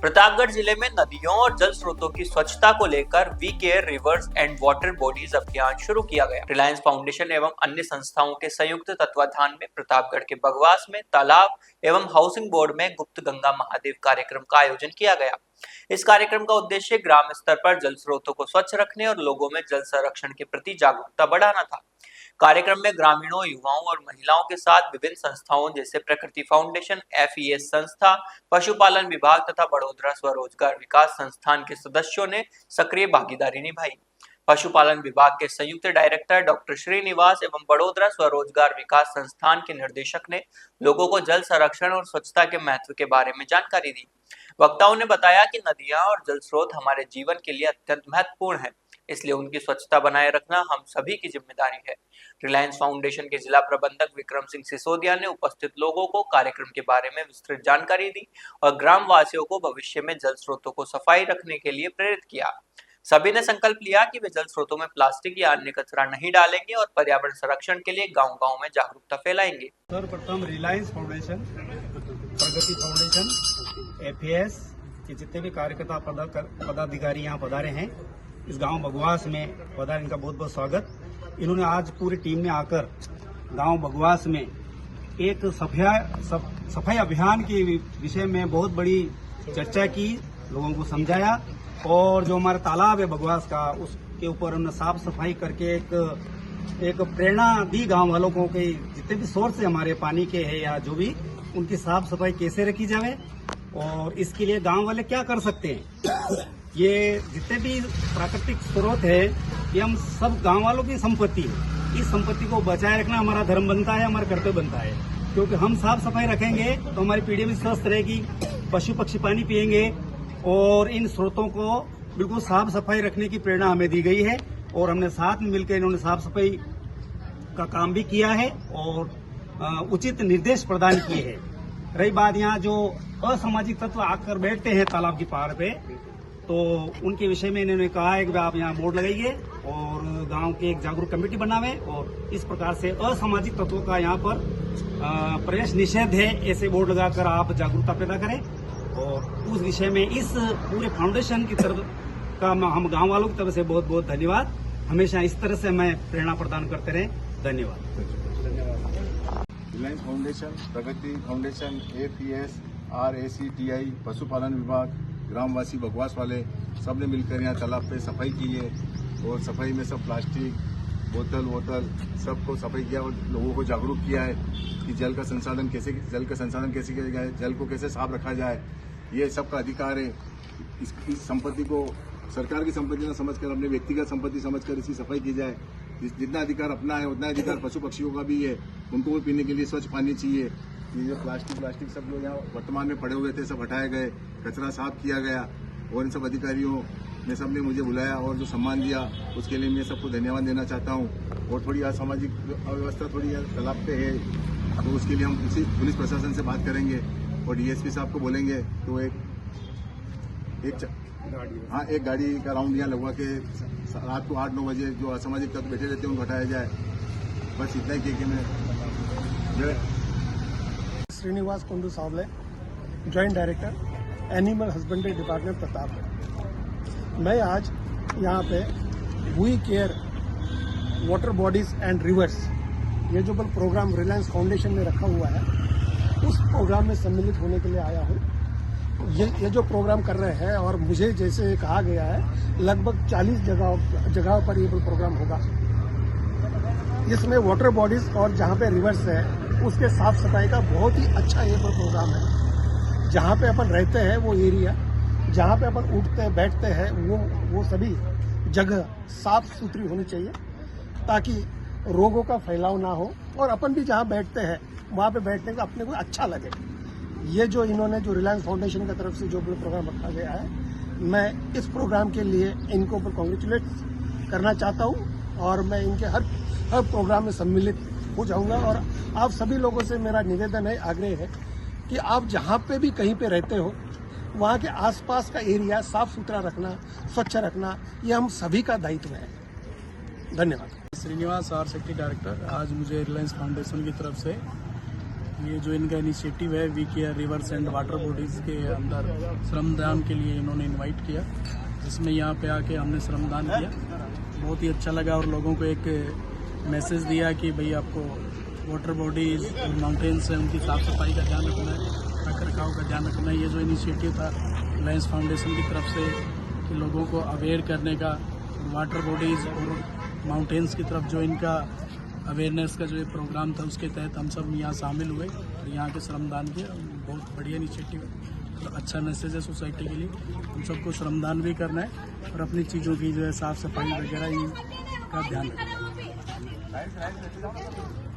प्रतापगढ़ जिले में नदियों और जल स्रोतों की स्वच्छता को लेकर we care rivers and water bodies अभियान शुरू किया गया। रिलायंस फाउंडेशन एवं अन्य संस्थाओं के संयुक्त तत्वाधान में प्रतापगढ़ के बगवास में तालाब एवं हाउसिंग बोर्ड में गुप्त गंगा महादेव कार्यक्रम का आयोजन किया गया। इस कार्यक्रम का उद्देश्य ग्राम स्तर पर जल स्रोतों को स्वच्छ रखने और लोगों में जल संरक्षण के प्रति जागरूकता बढ़ाना था। कार्यक्रम में ग्रामीणों, युवाओं और महिलाओं के साथ विभिन्न संस्थाओं जैसे प्रकृति फाउंडेशन, FES संस्था, पशुपालन विभाग तथा बड़ोदरा स्वरोजगार विकास संस्थान के सदस्यों ने सक्रिय भागीदारी निभाई। पशुपालन विभाग के संयुक्त डायरेक्टर डॉक्टर श्रीनिवास एवं बड़ोदरा स्वरोजगार विकास संस्थान के निदेशक ने लोगों को जल संरक्षण और स्वच्छता के महत्व के बारे में जानकारी दी। वक्ताओं ने बताया कि नदियां और जल स्रोत हमारे जीवन के लिए अत्यंत महत्वपूर्ण है, इसलिए उनकी स्वच्छता बनाए रखना हम सभी की जिम्मेदारी है। रिलायंस फाउंडेशन के जिला प्रबंधक विक्रम सिंह सिसोदिया ने उपस्थित लोगों को कार्यक्रम के बारे में विस्तृत जानकारी दी और ग्राम वासियों को भविष्य में जल स्रोतों को सफाई रखने के लिए प्रेरित किया। सभी ने संकल्प लिया कि वे जल स्रोतों में प्लास्टिक या अन्य कचरा नहीं डालेंगे और पर्यावरण संरक्षण के लिए गांव-गांव में जागरूकता फैलाएंगे। सर्वप्रथम रिलायंस फाउंडेशन, प्रगति फाउंडेशन, FES के जितने भी कार्यकर्ता पदाधिकारी यहाँ पधारे हैं, इस गांव बगवास में पधारे, इनका बहुत बहुत स्वागत। इन्होंने आज पूरी टीम में आकर गांव बगवास में एक सफाई अभियान के विषय में बहुत बड़ी चर्चा की, लोगों को समझाया और जो हमारा तालाब है बगवास का, उसके ऊपर उन्होंने साफ सफाई करके एक प्रेरणा दी गांव वालों को कि जितने भी सोर्स है हमारे पानी के हैं या जो भी, उनकी साफ सफाई कैसे रखी जाए और इसके लिए गांव वाले क्या कर सकते हैं। ये जितने भी प्राकृतिक स्रोत है ये हम सब गांव वालों की संपत्ति है। इस संपत्ति को बचाए रखना हमारा धर्म बनता है, हमारा कर्तव्य बनता है, क्योंकि हम साफ सफाई रखेंगे तो हमारी पीढ़ी भी स्वस्थ रहेगी, पशु पक्षी पानी पिएंगे और इन स्रोतों को बिल्कुल साफ सफाई रखने की प्रेरणा हमें दी गई है और हमने साथ में मिलकर इन्होंने साफ सफाई का काम भी किया है और उचित निर्देश प्रदान किए हैं। रही बात यहाँ जो असामाजिक तत्व आकर बैठते हैं तालाब की पहाड़ पे, तो उनके विषय में इन्होंने कहा है कि आप यहाँ बोर्ड लगाइए और गांव के एक जागरूक कमेटी बनावे और इस प्रकार से असामाजिक तत्वों का यहाँ पर प्रवेश निषेध है, ऐसे बोर्ड लगाकर आप जागरूकता पैदा करें। और उस विषय में इस पूरे फाउंडेशन की तरफ का हम गांव वालों की तरफ से बहुत बहुत धन्यवाद। हमेशा इस तरह से हमें प्रेरणा प्रदान करते रहे। धन्यवाद। रिलायंस फाउंडेशन, प्रगति फाउंडेशन, FES, RACTI, पशुपालन विभाग, ग्रामवासी बगवास वाले सब ने मिलकर यहाँ तालाब पे सफाई की है और सफाई में सब प्लास्टिक बोतल सबको सफाई किया और लोगों को जागरूक किया है कि जल का संसाधन कैसे किया जाए, जल को कैसे साफ रखा जाए। ये सबका अधिकार है। इस संपत्ति को सरकार की संपत्ति न समझकर अपने व्यक्तिगत संपत्ति समझकर इसकी सफाई की जाए। जितना अधिकार अपना है उतना अधिकार पशु पक्षियों का भी है, उनको भी पीने के लिए स्वच्छ पानी चाहिए। ये जो प्लास्टिक सब लोग यहाँ वर्तमान में पड़े हुए थे सब हटाए गए, कचरा साफ किया गया और इन सब अधिकारियों ने सबने मुझे बुलाया और जो सम्मान दिया उसके लिए मैं सबको धन्यवाद देना चाहता हूँ। और थोड़ी असामाजिक अव्यवस्था थोड़ी तालाब पे है तो उसके लिए हम उसी पुलिस प्रशासन से बात करेंगे और DSP साहब को बोलेंगे तो एक गाड़ी का राउंड यहाँ लगवा के रात को 8-9 बजे जो असामाजिक तत्व बैठे रहते हैं उनको हटाया जाए। बस इतना ही कि मैं Srinivas Kundu Sawle, joint director animal husbandry department Pratapgarh. मैं आज यहाँ पे we care water bodies and rivers, ये जो प्रोग्राम रिलायंस फाउंडेशन ने रखा हुआ है, उस प्रोग्राम में सम्मिलित होने के लिए आया हूँ। ये जो प्रोग्राम कर रहे हैं और मुझे जैसे कहा गया है लगभग 40 जगहों पर ये प्रोग्राम होगा, जिसमें वाटर बॉडीज और जहाँ पे रिवर्स है उसके साफ सफाई का बहुत ही अच्छा ये प्रोग्राम है। जहाँ पे अपन रहते हैं वो एरिया, जहाँ पे अपन उठते बैठते हैं वो सभी जगह साफ सुथरी होनी चाहिए ताकि रोगों का फैलाव ना हो और अपन भी जहाँ बैठते हैं वहाँ पे बैठने का अपने को अच्छा लगे। ये जो इन्होंने जो रिलायंस फाउंडेशन की तरफ से जो प्रोग्राम रखा गया है, मैं इस प्रोग्राम के लिए इनको ऊपर कॉन्ग्रेचुलेट करना चाहता हूँ और मैं इनके हर प्रोग्राम में सम्मिलित हो जाऊंगा। और आप सभी लोगों से मेरा निवेदन है, आग्रह है कि आप जहाँ पे भी कहीं पे रहते हो वहाँ के आसपास का एरिया साफ सुथरा रखना, स्वच्छ रखना, ये हम सभी का दायित्व है। धन्यवाद। Srinivas, RACTI director. आज मुझे रिलायंस फाउंडेशन की तरफ से ये जो इनका इनिशिएटिव है we care rivers and water bodies के अंदर श्रमदान के लिए इन्होंने इनवाइट किया, जिसमें यहाँ पे आके हमने श्रमदान किया। बहुत ही अच्छा लगा और लोगों को एक मैसेज दिया कि भाई आपको वाटर बॉडीज़ और माउंटेन्स हैं उनकी साफ़ सफाई का ध्यान रखना है, रख रखाव का ध्यान रखना है। ये जो इनिशिएटिव था रिलायंस फाउंडेशन की तरफ से कि लोगों को अवेयर करने का, वाटर बॉडीज़ और माउंटेन्स की तरफ जो इनका अवेयरनेस का जो ये प्रोग्राम था उसके तहत हम सब यहाँ शामिल हुए और यहाँ के श्रमदान किया। बहुत बढ़िया इनिशिएटिव है, तो अच्छा मैसेज है सोसाइटी के लिए। हम सबको श्रमदान भी करना है और अपनी चीज़ों की जो है साफ़ सफाई वगैरह इनका ध्यान रखना है।